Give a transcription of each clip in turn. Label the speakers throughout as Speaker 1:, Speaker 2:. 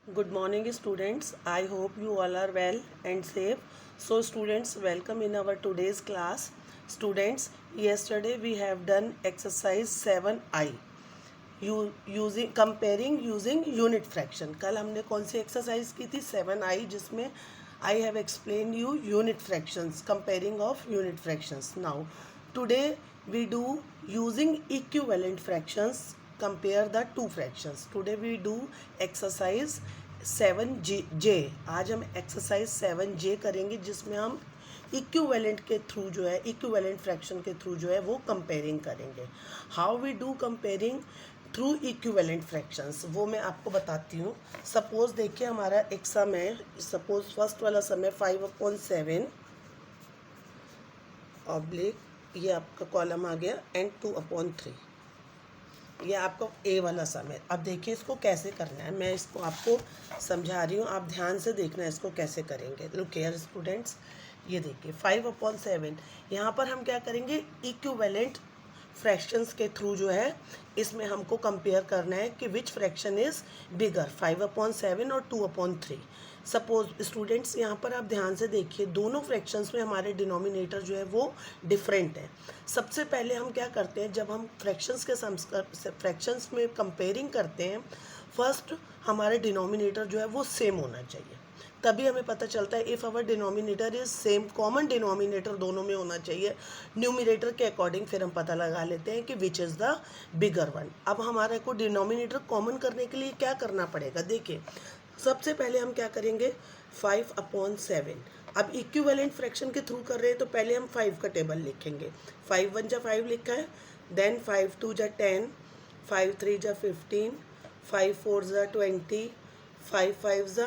Speaker 1: Good morning, students. I hope you all are well and safe. So, students, welcome in our today's class. Students, yesterday we have done exercise 7I. using comparing using unit fraction. कल हमने कौन सी exercise की थी 7I, जिसमें I have explained you unit fractions, comparing of unit fractions. Now, today we do using equivalent fractions, compare the two fractions. Today we do exercise 7J. आज हम exercise 7J करेंगे, जिसमें हम इक्विवेलेंट के through जो है, equivalent fraction के through जो है वो कंपेयरिंग करेंगे. How we do comparing through equivalent fractions, वो मैं आपको बताती हूँ. सपोज देखिए हमारा एक सम है. सपोज फर्स्ट वाला सम है 5/7 ऑब्लिक, ये आपका कॉलम आ गया, एंड 2/3. ये आपका ए वाला सम है. अब देखिए इसको कैसे करना है, मैं इसको आपको समझा रही हूँ, आप ध्यान से देखना है इसको कैसे करेंगे. लुक हियर स्टूडेंट्स, ये देखिए 5/7. यहाँ पर हम क्या करेंगे, इक्विवेलेंट फ्रैक्शंस के थ्रू जो है इसमें हमको कंपेयर करना है कि विच फ्रैक्शन इज बिगर, 5/7 और 2/3. सपोज स्टूडेंट्स यहाँ पर आप ध्यान से देखिए, दोनों फ्रैक्शंस में हमारे डिनोमिनेटर जो है वो डिफरेंट है. सबसे पहले हम क्या करते हैं, जब हम फ्रैक्शंस में कंपेयरिंग करते हैं, फर्स्ट हमारे डिनोमिनेटर जो है वो सेम होना चाहिए, तभी हमें पता चलता है. If our denominator is same, common denominator दोनों में होना चाहिए. न्यूमिनेटर के अकॉर्डिंग फिर हम पता लगा लेते हैं कि which is the bigger one. अब हमारे को डिनोमिनेटर कॉमन करने के लिए क्या करना पड़ेगा, देखिए सबसे पहले हम क्या करेंगे, 5/7. अब इक्विवेलेंट फ्रैक्शन के थ्रू कर रहे हैं तो पहले हम 5 का टेबल लिखेंगे. 5 1 5 लिखा है, देन 5 2 10, 5 3 15, 5 4 20, 5 5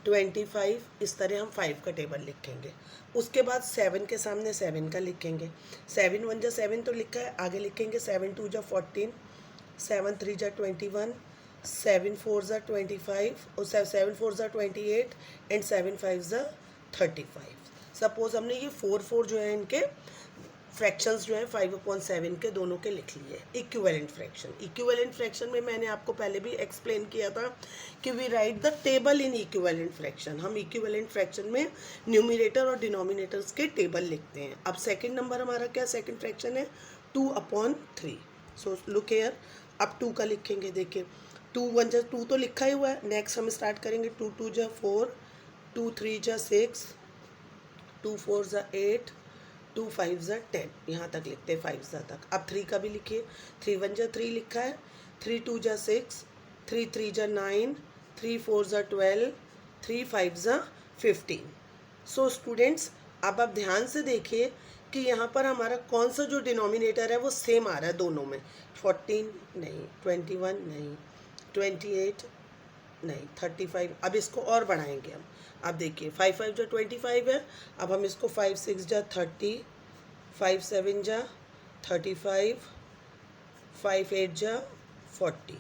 Speaker 1: 25. इस तरह हम 5 का टेबल लिखेंगे. उसके बाद 7 के सामने 7 का लिखेंगे. 7 1 7 तो लिखा है, आगे लिखेंगे 7 2 14, 7 3 21, 7 4 25 और 7 4 28 एंड 7 5 35. सपोज हमने ये 4 जो है इनके फ्रैक्शंस जो है 5/7 के दोनों के लिख लिए. इक्विवेलेंट फ्रैक्शन, इक्विवेलेंट फ्रैक्शन में मैंने आपको पहले भी एक्सप्लेन किया था कि we write the table in equivalent fraction. हम इक्विवेलेंट फ्रैक्शन में न्यूमिनेटर और डिनोमिनेटर्स के टेबल लिखते हैं. अब सेकंड नंबर हमारा क्या, सेकंड फ्रैक्शन है 2/3. सो लुक हियर, अब 2 का लिखेंगे. देखिए 2 1 2 तो लिखा ही हुआ है. नेक्स्ट हम स्टार्ट करेंगे 2 2 4, 2 3 6, 2 4 8, 2 5 10. यहाँ तक लिखते हैं 5 तक. अब 3 का भी लिखिए. 3 1 3 लिखा है, 3 2 6, 3 3 9, 3 4 12, 3 5 15. सो स्टूडेंट्स, अब आप ध्यान से देखिए कि यहाँ पर हमारा कौन सा जो डिनोमिनेटर है वो सेम आ रहा है दोनों में. 14 नहीं, 21 नहीं, 28 नहीं, 35. अब इसको और बढ़ाएंगे हम. अब देखिए 5 5 25 है. अब हम इसको 5 6 30, 5 7 35, 5 8 40.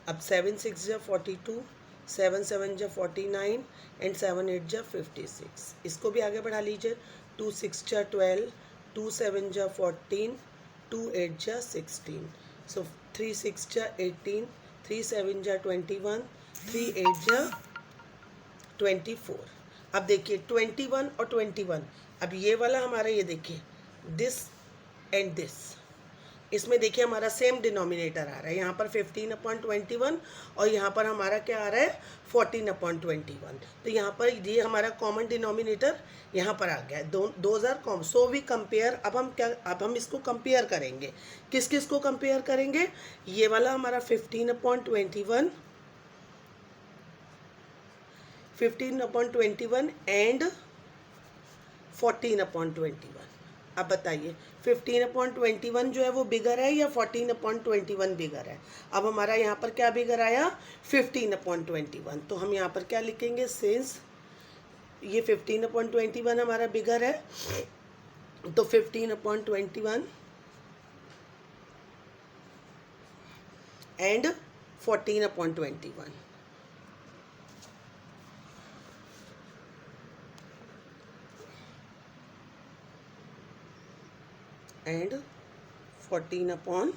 Speaker 1: अब 7 6 42, 7 7 49 एंड 7 8 56. इसको भी आगे बढ़ा लीजिए. 2 6 12, 2 7 14, 2 8 16. सो 3 6 18, 3 7 21, 3 8 24. अब देखिए 21 और 21. अब ये वाला हमारा, ये देखिए दिस एंड दिस, इसमें देखिए हमारा सेम डिनोमिनेटर आ रहा है. यहाँ पर 15/21 और यहाँ पर हमारा क्या आ रहा है 14/21. तो यहाँ पर ये हमारा कॉमन डिनोमिनेटर यहाँ पर आ गया है. Those are common. So we compare. अब हम इसको कंपेयर करेंगे. किस किस को कंपेयर करेंगे, ये वाला हमारा 15/21, 15/21 एंड 14/21. अब बताइए 15/21 जो है वो बिगर है या 14/21 बिगर है. अब हमारा यहाँ पर क्या बिगर आया, 15/21. तो हम यहाँ पर क्या लिखेंगे, सिंस ये 15/21 हमारा बिगर है, तो 15/21 एंड 14/21. एंड 14/14.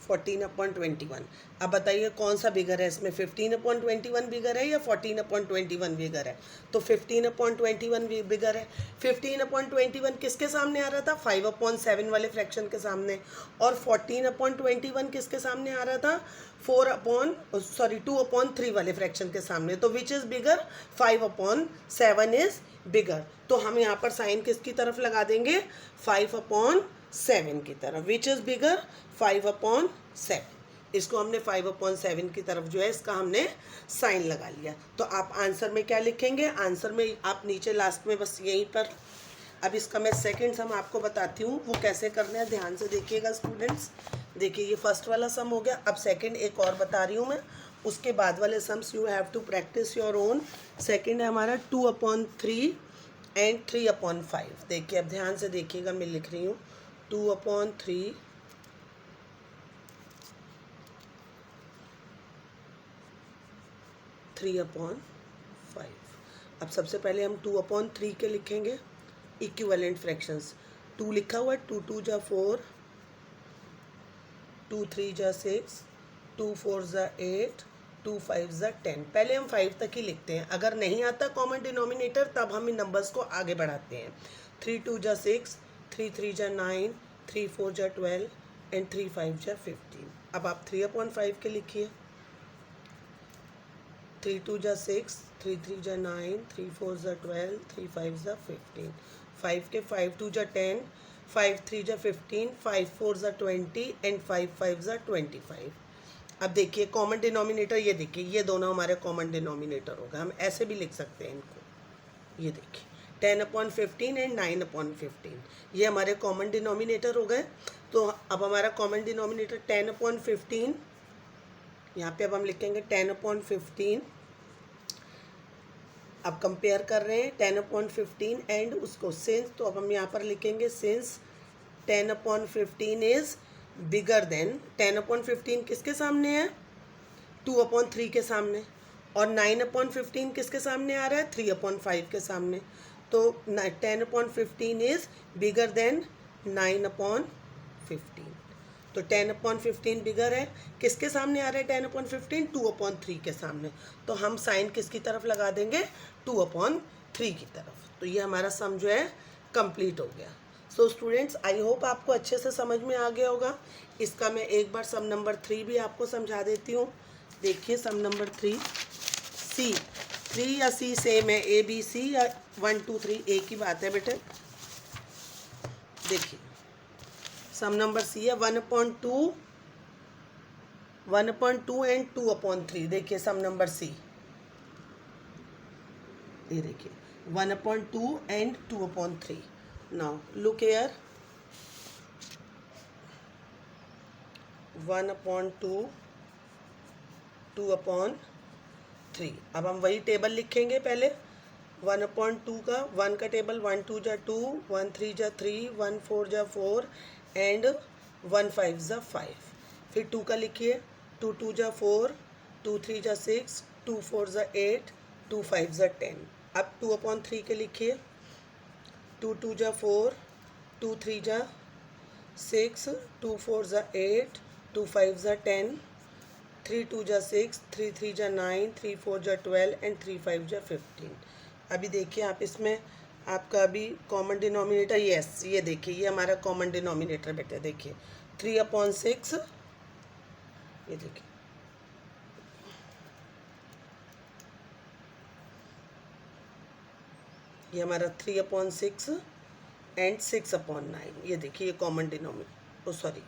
Speaker 1: 14/21। अब बताइए कौन सा बिगर है इसमें, 15/21 बिगर है या 14/21 बिगर है? तो 15/21 बिगर है। 15/21 किसके सामने आ रहा था? 5/7 वाले फ्रैक्शन के सामने। और 14/21 किसके सामने आ रहा था? 2/3 वाले फ्रैक्शन के सामने। तो विच इज़ बिगर? 5/7 is bigger. तो हम यहाँ पर साइन किसकी तरफ लगा देंगे? 5/7 की तरफ। विच इज़ बिगर? 5/7। इसको हमने 5/7 की तरफ जो है इसका हमने साइन लगा लिया। तो आप आंसर में क्या लिखेंगे? आंसर में आप नीचे लास्ट में बस यहीं पर, अब इसका मैं सेकंड सम आपको बताती हूँ वो कैसे करना है, ध्यान से देखिएगा स्टूडेंट्स। देखिए ये फर्स्ट वाला सम हो गया। अब सेकंड एक और बता रही हूँ मैं, उसके बाद वाले sums you have to practise your own. Second है हमारा 2/3 एंड 3/5। देखिए अब ध्यान से देखिएगा, मैं लिख रही हूँ 2/3 3/5। अब सबसे पहले हम 2/3 के लिखेंगे इक्विवेलेंट फ्रैक्शंस। 2 लिखा हुआ है, 2 2 जा 4, 2 3 जा 6, 2 4 जा 8, 2 5 जा 10। पहले हम 5 तक ही लिखते हैं, अगर नहीं आता कॉमन डिनोमिनेटर तब हम इन नंबर्स को आगे बढ़ाते हैं। 3 2 जा 6, 3 3 जा 9, 3 4 जा 12 एंड 3 5 जा 15। अब आप 3/5 के लिखिए। 3 2 जा 6, 3 3 जा 9, 3 4 जा 12, 3 5 जा 15। 5 के 5 2 जा 10, 5 3 जा 15, 5 4 जा 20 एंड 5 5 जा 25। अब देखिए कॉमन डिनोमिनेटर, ये देखिए ये दोनों हमारे कॉमन डिनोमिनेटर होगा। हम ऐसे भी लिख सकते हैं इनको, ये देखिए 10/15 एंड 9/15, ये हमारे कॉमन डिनोमिनेटर हो गए। तो अब हमारा कॉमन डिनोमिनेटर 10/15, यहाँ पे अब हम लिखेंगे 10/15। अब कंपेयर कर रहे हैं 10/15 एंड उसको सिंस, तो अब हम यहाँ पर लिखेंगे सिंस 10/15 इज बिगर देन। 10/15 किसके सामने है? 2/3 के सामने। और 9/15 किसके सामने आ रहा है? 3/5 के सामने। तो 10/15 इज बिगर देन 9/15। तो 10/15 बिगर है, किसके सामने आ रहा है 10/15? 2/3 के सामने। तो हम साइन किसकी तरफ लगा देंगे? 2/3 की तरफ। तो ये हमारा सम जो है कंप्लीट हो गया। सो स्टूडेंट्स आई होप आपको अच्छे से समझ में आ गया होगा। इसका मैं एक बार सम नंबर 3 भी आपको समझा देती हूँ। देखिए सम नंबर 3, सी 3 या सी सेम है, ए बी सी या 1 2 3 एक ही बात है बेटे। देखिए सम नंबर सी है 1/2 एंड 2/3। देखिए सम नंबर सी, ये देखिए 1/2 एंड 2/3। Now look here 1/2 2/3। अब हम वही टेबल लिखेंगे पहले 1/2 का, 1 का टेबल 1 2 जा 2, 1 3 जा 3, 1 4 जा 4 एंड 1 5 जा 5। फिर 2 का लिखिए 2 2 जा 4, 2 3 जा 6, 2 4 जा 8, 2 5 जा 10। अब 2/3 के लिखिए 2 2 जा 4, 2 3 जा 6, 2 4 जा 8, 2 5 जा 10, 3 2 जा 6, 3 3 जा 9, 3 4 जा 12 एंड 3 5 जा 15। अभी देखिए आप इसमें आपका अभी कॉमन डिनोमिनेटर, यस ये देखिए ये हमारा कॉमन डिनोमिनेटर बेटे। देखिए 3/6, ये देखिए ये हमारा 3/6 एंड 6/9। ये देखिए ये कॉमन डिनोमिनेटर, ओ सॉरी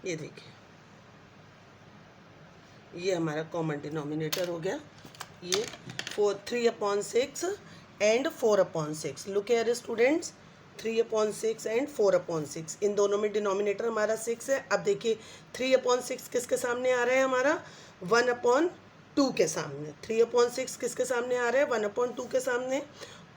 Speaker 1: ये देखिए ये हमारा कॉमन डिनोमिनेटर हो गया। ये 3/6 and 4/6। Look here students 3/6 and 4/6, इन दोनों में डिनोमिनेटर हमारा 6 है। अब देखिए 3/6 किसके सामने आ रहा है? हमारा 1/2 के सामने। 3/6 किसके सामने आ रहा है? 1/2 के सामने।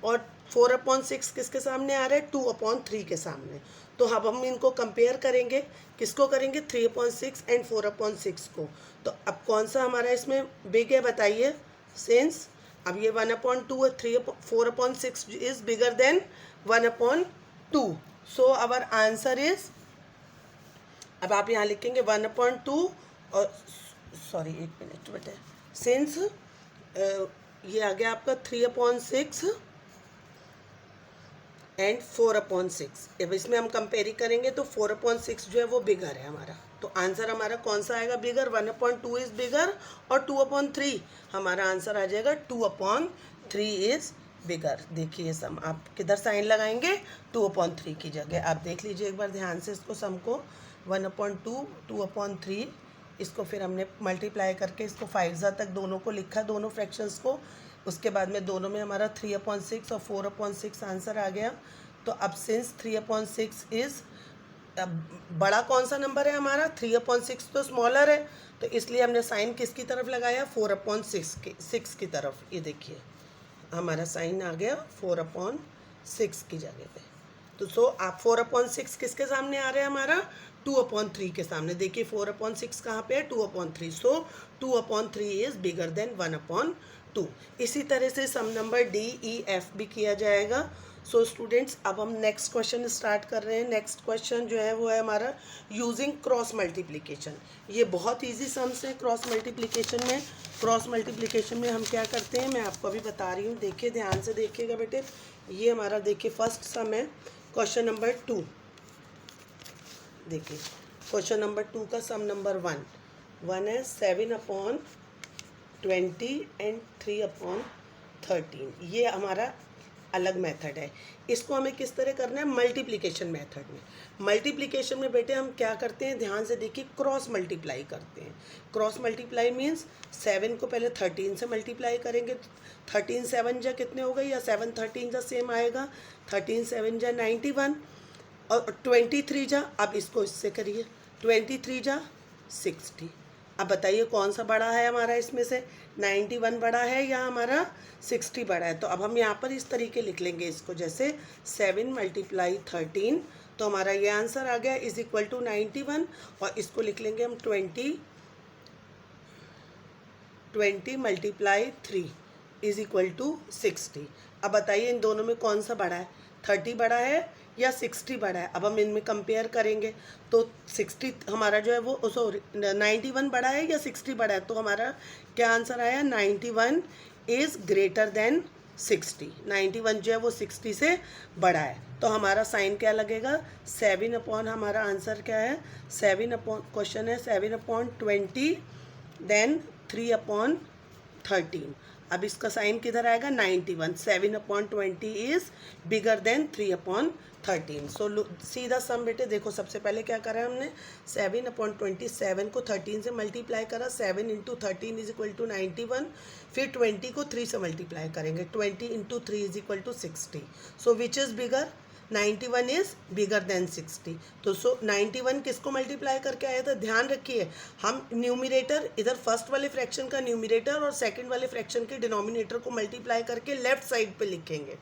Speaker 1: और 4/6 किसके सामने आ रहा है? 2/3 के सामने। तो अब हम इनको कंपेयर करेंगे, किसको करेंगे, 3/6 एंड 4/6 को। तो अब कौन सा हमारा इसमें बिग है बताइए, सिंस अब ये 1/2 है, 4/6 is bigger than 1/2, so our answer is, अब आप यहाँ लिखेंगे 1/2 और सॉरी एक मिनट बेटे, सिंस ये आ गया आपका 3/6 एंड 4/6। अब इसमें हम कंपेयर करेंगे तो 4/6 जो है वो बिगर है हमारा, तो आंसर हमारा कौन सा आएगा, बिगर, 1/2 इज बिगर, और 2/3 हमारा आंसर आ जाएगा 2/3 इज बिगर। देखिए सम आप किधर साइन लगाएंगे, 2/3 की जगह। आप देख लीजिए एक बार ध्यान से इसको, सम को 1/2 2/3, इसको फिर हमने मल्टीप्लाई करके इसको 5 तक दोनों को लिखा, दोनों फ्रैक्शंस को। उसके बाद में दोनों में हमारा 3/6 और 4/6 आंसर आ गया। तो अब सिंस 3/6 इज, बड़ा कौन सा नंबर है हमारा, 3/6 तो स्मॉलर है, तो इसलिए हमने साइन किसकी तरफ लगाया, 4/6 की तरफ। ये देखिए हमारा साइन आ गया 4/6 की जगह पे। तो सो आप 4/6 किसके सामने आ रहा है हमारा, 2/3 के सामने। देखिए 4/6 कहाँ पे है, 2/3, सो 2/3 इज बिगर देन 1/2। इसी तरह से सम नंबर डी ई एफ भी किया जाएगा। सो स्टूडेंट्स अब हम नेक्स्ट क्वेश्चन स्टार्ट कर रहे हैं। नेक्स्ट क्वेश्चन जो है वो है हमारा यूजिंग क्रॉस मल्टीप्लिकेशन। ये बहुत इजी सम्स है क्रॉस मल्टीप्लिकेशन में। क्रॉस मल्टीप्लिकेशन में हम क्या करते हैं, मैं आपको अभी बता रही हूँ, देखिए ध्यान से देखिएगा बेटे। ये हमारा देखिए फर्स्ट सम है, क्वेश्चन नंबर 2। देखिए क्वेश्चन नंबर 2 का सम नंबर 1 है 7/20 एंड 3/13। ये हमारा अलग मेथड है। इसको हमें किस तरह करना है, मल्टीप्लिकेशन मेथड में। मल्टीप्लिकेशन में बेटे हम क्या करते हैं, ध्यान से देखिए, क्रॉस मल्टीप्लाई करते हैं। क्रॉस मल्टीप्लाई मीन्स 7 को पहले 13 से मल्टीप्लाई करेंगे, 13 7 जा कितने हो गए, या 7 13 जा सेम आएगा, 13 7 जा 91, और 23 जा, अब इसको इससे करिए, 23 जा 60। अब बताइए कौन सा बड़ा है हमारा इसमें से, 91 बड़ा है या हमारा 60 बड़ा है। तो अब हम यहाँ पर इस तरीके लिख लेंगे इसको, जैसे 7 × 13, तो हमारा ये आंसर आ गया इज इक्वल टू 91, और इसको लिख लेंगे हम 20 × 3 इज इक्वल टू 60। अब बताइए इन दोनों में कौन सा बड़ा है, 30 बड़ा है या 60 बड़ा है। अब हम इनमें कंपेयर करेंगे तो 60 हमारा जो है वो, सॉरी 91 बड़ा है या 60 बड़ा है, तो हमारा क्या आंसर आया, 91 इज़ ग्रेटर देन 60। 91 जो है वो 60 से बड़ा है, तो हमारा साइन क्या लगेगा, 7 हमारा आंसर क्या है, 7 क्वेश्चन है 7/20 देन 3/13। अब इसका साइन किधर आएगा, 91, 7/20 इज बिगर देन 3/13। सो सीधा सम बेटे देखो, सबसे पहले क्या करा हमने, 7/20, 7 को 13 से मल्टीप्लाई करा, 7 × 13 इज इक्वल टू 91, फिर 20 को 3 से मल्टीप्लाई करेंगे, 20 × 3 is equal to 60। So which is bigger, 91 is bigger than 60। तो सो 91 किसको मल्टीप्लाई करके आया था, ध्यान रखिए, हम न्यूमिरेटर इधर फर्स्ट वाले फ्रैक्शन का न्यूमिरेटर और सेकंड वाले फ्रैक्शन के डिनोमिनेटर को मल्टीप्लाई करके लेफ्ट साइड पे लिखेंगे,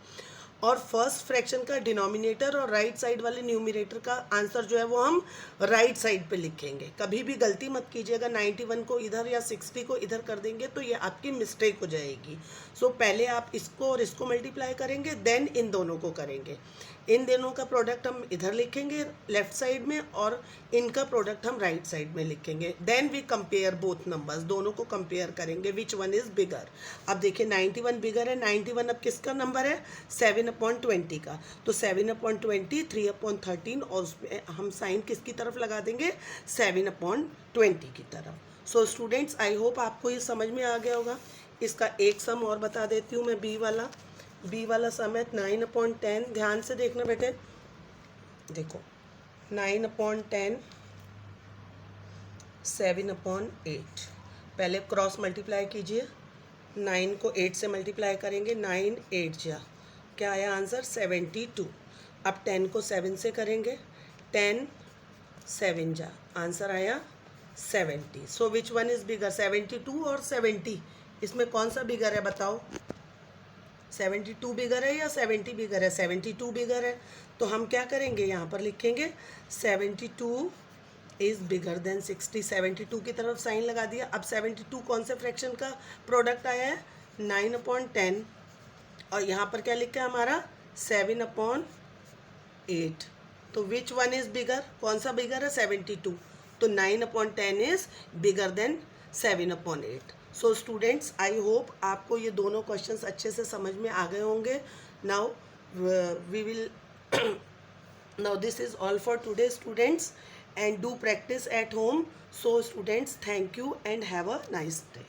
Speaker 1: और फर्स्ट फ्रैक्शन का डिनोमिनेटर और राइट साइड वाले न्यूमिरेटर का आंसर जो है वो हम राइट साइड पे लिखेंगे। कभी भी गलती मत कीजिएगा, 91 को इधर या 60 को इधर कर देंगे तो ये आपकी मिस्टेक हो जाएगी। सो पहले आप इसको और इसको मल्टीप्लाई करेंगे, देन इन दोनों को करेंगे। इन दोनों का प्रोडक्ट हम इधर लिखेंगे लेफ्ट साइड में, और इनका प्रोडक्ट हम राइट साइड में लिखेंगे। Then we compare both numbers, दोनों को कंपेयर करेंगे, विच वन इज़ बिगर। अब देखिए 91 बिगर है, 91 अब किसका नंबर है, 7/20 का, तो 7/20 3/13, और उसमें हम साइन किसकी तरफ लगा देंगे, 7/20 की तरफ। सो स्टूडेंट्स आई होप आपको ये समझ में आ गया होगा। इसका एक सम और बता देती हूँ मैं, बी वाला सम है 9/10। ध्यान से देखना बेटे, देखो 9/10 7/8। पहले क्रॉस मल्टीप्लाई कीजिए, 9 को 8 से मल्टीप्लाई करेंगे, 9 8 जा, क्या आया आंसर, 72। अब 10 को 7 से करेंगे, 10 7 जा, आंसर आया 70। सो विच वन इज़ बिगर, 72 और 70, इसमें कौन सा बिगर है बताओ, 72 बिगर है या 70 बिगर है? 72 बिगर है। तो हम क्या करेंगे, यहाँ पर लिखेंगे 72 इज़ बिगर देन 60। 72 की तरफ साइन लगा दिया। अब 72 कौन से फ्रैक्शन का प्रोडक्ट आया है? 9/10। और यहाँ पर क्या लिखा है हमारा? 7/8। तो विच वन इज़ बिगर? कौन सा बिगर है? 72। तो 9/10 is bigger than 7/8। So students, I hope आपको ये दोनों क्वेश्चंस अच्छे से समझ में आ गए होंगे। Now we will now this is all for today students, and do practice at home. So students, thank you and have a nice day.